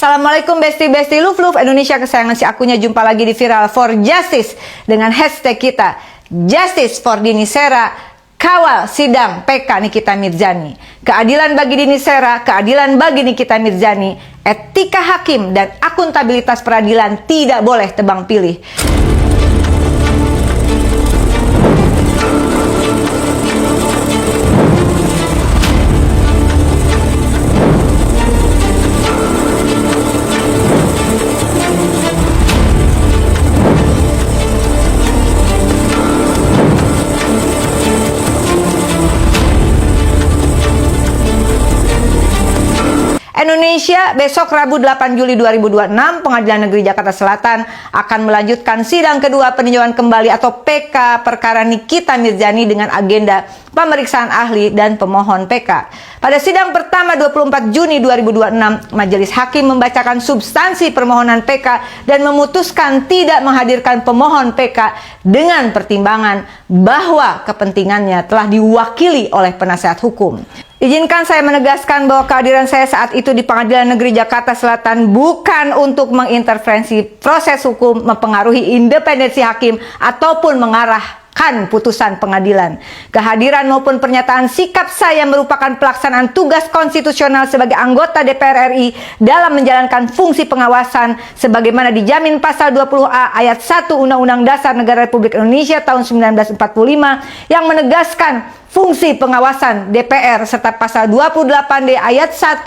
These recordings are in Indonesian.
Assalamualaikum besti-besti love Indonesia kesayangan si akunya. Jumpa lagi di Viral for Justice dengan hashtag kita Justice for Dini Sera. Kawal sidang PK Nikita Mirzani. Keadilan bagi Dini Sera, keadilan bagi Nikita Mirzani. Etika hakim dan akuntabilitas peradilan tidak boleh tebang pilih. Indonesia, besok Rabu 8 Juli 2026, Pengadilan Negeri Jakarta Selatan akan melanjutkan sidang kedua peninjauan kembali atau PK perkara Nikita Mirzani dengan agenda pemeriksaan ahli dan pemohon PK. Pada sidang pertama 24 Juni 2026, Majelis Hakim membacakan substansi permohonan PK dan memutuskan tidak menghadirkan pemohon PK dengan pertimbangan bahwa kepentingannya telah diwakili oleh penasehat hukum. Izinkan saya menegaskan bahwa kehadiran saya saat itu di Pengadilan Negeri Jakarta Selatan bukan untuk mengintervensi proses hukum, mempengaruhi independensi hakim, ataupun mengarahkan putusan pengadilan. Kehadiran maupun pernyataan sikap saya merupakan pelaksanaan tugas konstitusional sebagai anggota DPR RI dalam menjalankan fungsi pengawasan sebagaimana dijamin pasal 20A ayat 1 Undang-Undang Dasar Negara Republik Indonesia tahun 1945 yang menegaskan fungsi pengawasan DPR serta pasal 28D ayat 1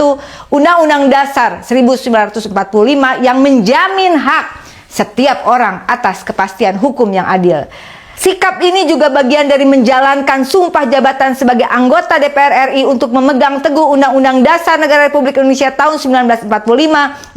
Undang-Undang Dasar 1945 yang menjamin hak setiap orang atas kepastian hukum yang adil. Sikap ini juga bagian dari menjalankan sumpah jabatan sebagai anggota DPR RI untuk memegang teguh Undang-Undang Dasar Negara Republik Indonesia tahun 1945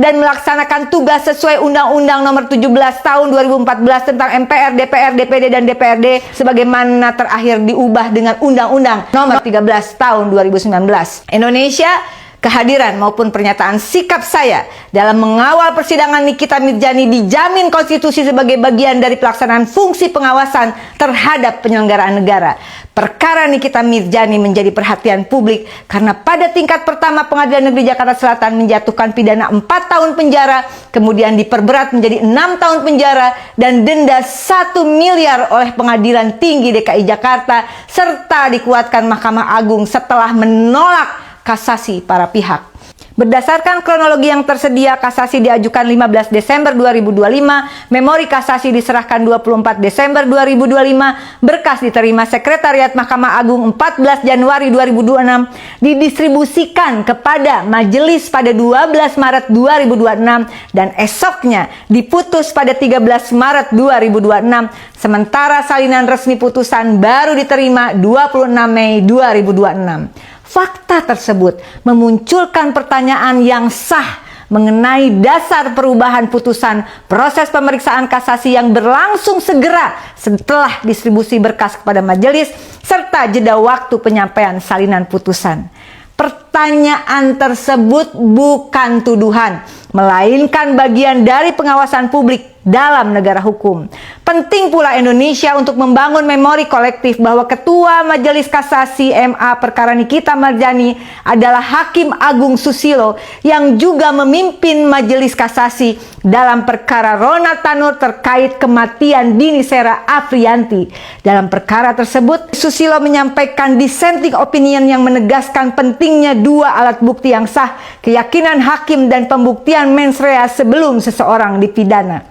dan melaksanakan tugas sesuai Undang-Undang Nomor 17 Tahun 2014 tentang MPR, DPR, DPD, dan DPRD sebagaimana terakhir diubah dengan Undang-Undang Nomor 13 Tahun 2019. Indonesia, kehadiran maupun pernyataan sikap saya dalam mengawal persidangan Nikita Mirzani dijamin konstitusi sebagai bagian dari pelaksanaan fungsi pengawasan terhadap penyelenggaraan negara. Perkara Nikita Mirzani menjadi perhatian publik karena pada tingkat pertama Pengadilan Negeri Jakarta Selatan menjatuhkan pidana 4 tahun penjara, kemudian diperberat menjadi 6 tahun penjara dan denda 1 miliar oleh Pengadilan Tinggi DKI Jakarta, serta dikuatkan Mahkamah Agung setelah menolak kasasi para pihak. Berdasarkan kronologi yang tersedia, kasasi diajukan 15 Desember 2025, memori kasasi diserahkan 24 Desember 2025, berkas diterima Sekretariat Mahkamah Agung 14 Januari 2026, didistribusikan kepada majelis pada 12 Maret 2026, dan esoknya diputus pada 13 Maret 2026, sementara salinan resmi putusan baru diterima 26 Mei 2026. Fakta tersebut memunculkan pertanyaan yang sah mengenai dasar perubahan putusan proses pemeriksaan kasasi yang berlangsung segera setelah distribusi berkas kepada majelis serta jeda waktu penyampaian salinan putusan. Pertanyaan tersebut bukan tuduhan, melainkan bagian dari pengawasan publik dalam negara hukum. Penting pula Indonesia untuk membangun memori kolektif bahwa Ketua Majelis Kasasi MA perkara Nikita Mirzani adalah Hakim Agung Susilo yang juga memimpin Majelis Kasasi dalam perkara Ronald Tanur terkait kematian Dini Sera Afriyanti. Dalam perkara tersebut, Susilo menyampaikan dissenting opinion yang menegaskan pentingnya dua alat bukti yang sah, keyakinan hakim dan pembuktian mens rea sebelum seseorang dipidana.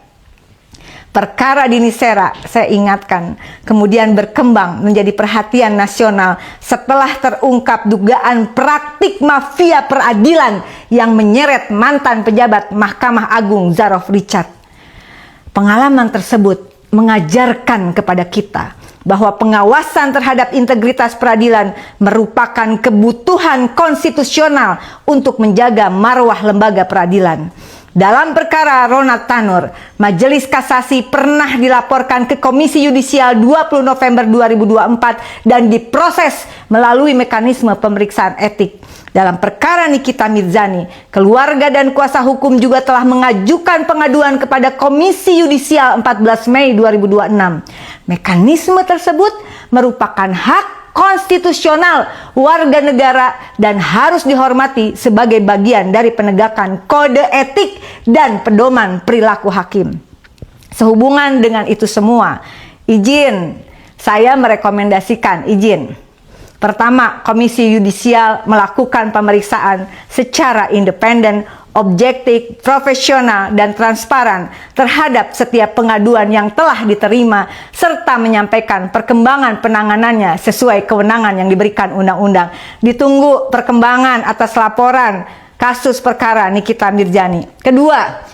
Perkara Dini Sera, saya ingatkan, kemudian berkembang menjadi perhatian nasional setelah terungkap dugaan praktik mafia peradilan yang menyeret mantan pejabat Mahkamah Agung Zarof Richard. Pengalaman tersebut mengajarkan kepada kita bahwa pengawasan terhadap integritas peradilan merupakan kebutuhan konstitusional untuk menjaga marwah lembaga peradilan. Dalam perkara Ronald Tanur, Majelis Kasasi pernah dilaporkan ke Komisi Yudisial 20 November 2024 dan diproses melalui mekanisme pemeriksaan etik. Dalam perkara Nikita Mirzani, keluarga dan kuasa hukum juga telah mengajukan pengaduan kepada Komisi Yudisial 14 Mei 2026. Mekanisme tersebut merupakan hak konstitusional warga negara dan harus dihormati sebagai bagian dari penegakan kode etik dan pedoman perilaku hakim. Sehubungan dengan itu semua, saya merekomendasikan Pertama, Komisi Yudisial melakukan pemeriksaan secara independen, objektif, profesional, dan transparan terhadap setiap pengaduan yang telah diterima, serta menyampaikan perkembangan penanganannya sesuai kewenangan yang diberikan undang-undang. Ditunggu perkembangan atas laporan kasus perkara Nikita Mirzani. Kedua,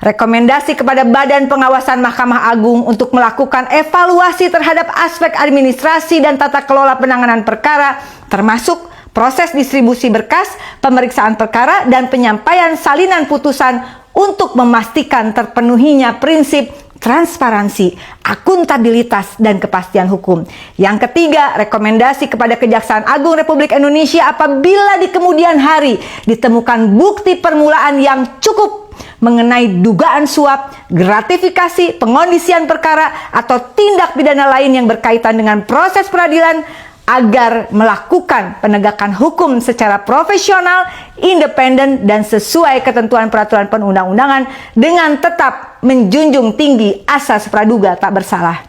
rekomendasi kepada Badan Pengawasan Mahkamah Agung untuk melakukan evaluasi terhadap aspek administrasi dan tata kelola penanganan perkara, termasuk proses distribusi berkas, pemeriksaan perkara, dan penyampaian salinan putusan untuk memastikan terpenuhinya prinsip transparansi, akuntabilitas, dan kepastian hukum. Yang ketiga, rekomendasi kepada Kejaksaan Agung Republik Indonesia apabila di kemudian hari ditemukan bukti permulaan yang cukup mengenai dugaan suap, gratifikasi, pengondisian perkara, atau tindak pidana lain yang berkaitan dengan proses peradilan, agar melakukan penegakan hukum secara profesional, independen, dan sesuai ketentuan peraturan perundang-undangan dengan tetap menjunjung tinggi asas praduga tak bersalah.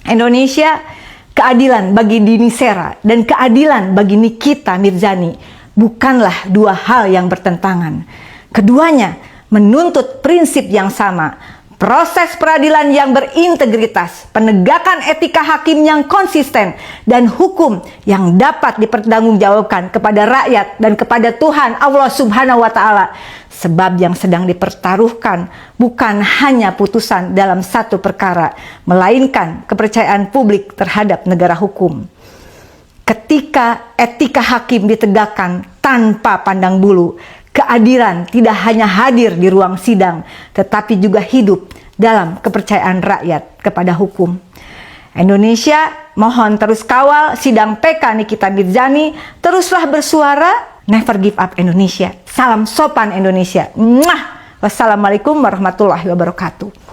Indonesia, keadilan bagi Dini Sera dan keadilan bagi Nikita Mirzani bukanlah dua hal yang bertentangan. Keduanya menuntut prinsip yang sama, proses peradilan yang berintegritas, penegakan etika hakim yang konsisten, dan hukum yang dapat dipertanggungjawabkan kepada rakyat dan kepada Tuhan Allah Subhanahu wa Ta'ala. Sebab yang sedang dipertaruhkan bukan hanya putusan dalam satu perkara, melainkan kepercayaan publik terhadap negara hukum. Ketika etika hakim ditegakkan tanpa pandang bulu, keadilan tidak hanya hadir di ruang sidang, tetapi juga hidup dalam kepercayaan rakyat kepada hukum. Indonesia, mohon terus kawal sidang PK Nikita Mirzani, teruslah bersuara, never give up Indonesia. Salam sopan Indonesia. Wassalamualaikum warahmatullahi wabarakatuh.